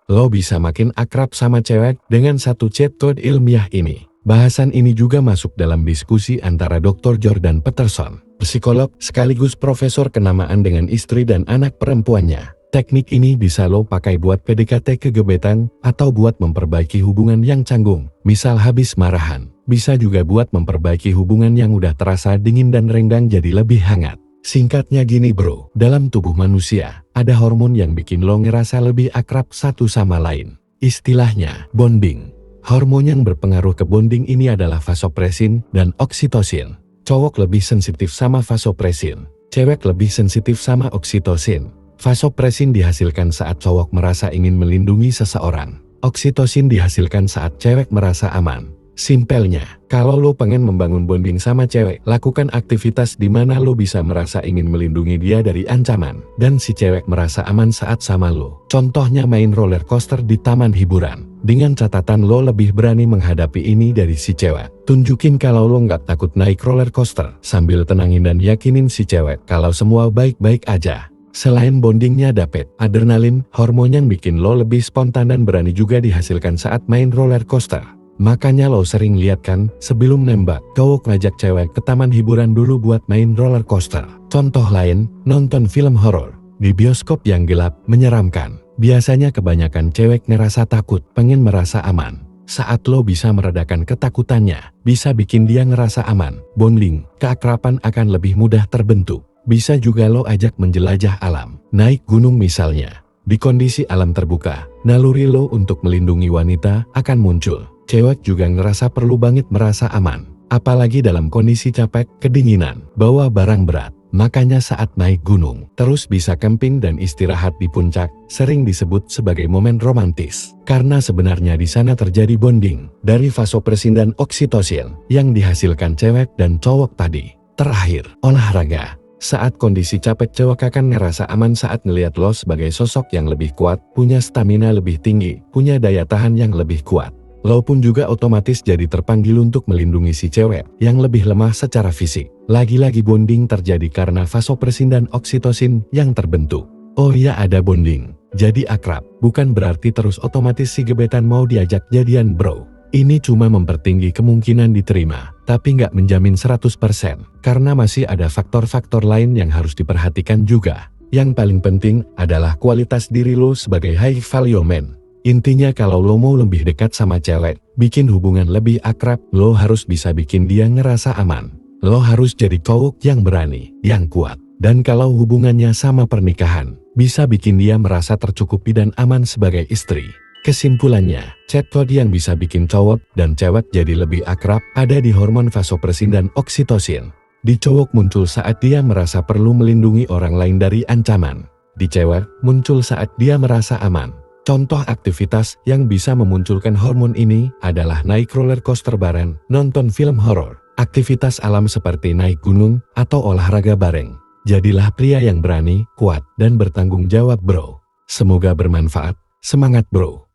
lo bisa makin akrab sama cewek dengan satu cheat code ilmiah ini. Bahasan ini juga masuk dalam diskusi antara Dr. Jordan Peterson, psikolog sekaligus profesor kenamaan dengan istri dan anak perempuannya. Teknik ini bisa lo pakai buat PDKT ke gebetan atau buat memperbaiki hubungan yang canggung, misal habis marahan. Bisa juga buat memperbaiki hubungan yang udah terasa dingin dan renggang jadi lebih hangat. Singkatnya gini bro, dalam tubuh manusia, ada hormon yang bikin lo ngerasa lebih akrab satu sama lain. Istilahnya, bonding. Hormon yang berpengaruh ke bonding ini adalah vasopresin dan oksitosin. Cowok lebih sensitif sama vasopresin, cewek lebih sensitif sama oksitosin. Vasopresin dihasilkan saat cowok merasa ingin melindungi seseorang. Oksitosin dihasilkan saat cewek merasa aman. Simpelnya, kalau lo pengen membangun bonding sama cewek, lakukan aktivitas di mana lo bisa merasa ingin melindungi dia dari ancaman, dan si cewek merasa aman saat sama lo. Contohnya main roller coaster di taman hiburan. Dengan catatan lo lebih berani menghadapi ini dari si cewek. Tunjukin kalau lo nggak takut naik roller coaster, sambil tenangin dan yakinin si cewek kalau semua baik-baik aja. Selain bondingnya dapet, adrenalin, hormon yang bikin lo lebih spontan dan berani juga dihasilkan saat main roller coaster. Makanya lo sering lihat kan, sebelum nembak, cowok ngajak cewek ke taman hiburan dulu buat main roller coaster. Contoh lain, nonton film horor di bioskop yang gelap, menyeramkan. Biasanya kebanyakan cewek ngerasa takut, pengen merasa aman. Saat lo bisa meredakan ketakutannya, bisa bikin dia ngerasa aman, bonding, keakraban akan lebih mudah terbentuk. Bisa juga lo ajak menjelajah alam, naik gunung misalnya. Di kondisi alam terbuka, naluri lo untuk melindungi wanita akan muncul. Cewek juga ngerasa perlu banget merasa aman, apalagi dalam kondisi capek, kedinginan, bawa barang berat. Makanya saat naik gunung, terus bisa camping dan istirahat di puncak, sering disebut sebagai momen romantis. Karena sebenarnya di sana terjadi bonding dari vasopresin dan oksitosin yang dihasilkan cewek dan cowok tadi. Terakhir, olahraga. Saat kondisi capek, cewek akan ngerasa aman saat ngeliat lo sebagai sosok yang lebih kuat, punya stamina lebih tinggi, punya daya tahan yang lebih kuat. Lo pun juga otomatis jadi terpanggil untuk melindungi si cewek yang lebih lemah secara fisik. Lagi-lagi bonding terjadi karena vasopresin dan oksitosin yang terbentuk. Oh iya, ada bonding, jadi akrab, bukan berarti terus otomatis si gebetan mau diajak jadian bro. Ini cuma mempertinggi kemungkinan diterima, tapi nggak menjamin 100%, karena masih ada faktor-faktor lain yang harus diperhatikan juga. Yang paling penting adalah kualitas diri lo sebagai high value man. Intinya kalau lo mau lebih dekat sama cewek, bikin hubungan lebih akrab, lo harus bisa bikin dia ngerasa aman. Lo harus jadi cowok yang berani, yang kuat. Dan kalau hubungannya sama pernikahan, bisa bikin dia merasa tercukupi dan aman sebagai istri. Kesimpulannya, cheat code yang bisa bikin cowok dan cewek jadi lebih akrab ada di hormon vasopresin dan oksitosin. Di cowok muncul saat dia merasa perlu melindungi orang lain dari ancaman. Di cewek muncul saat dia merasa aman. Contoh aktivitas yang bisa memunculkan hormon ini adalah naik roller coaster bareng, nonton film horor, aktivitas alam seperti naik gunung, atau olahraga bareng. Jadilah pria yang berani, kuat, dan bertanggung jawab bro. Semoga bermanfaat. Semangat bro!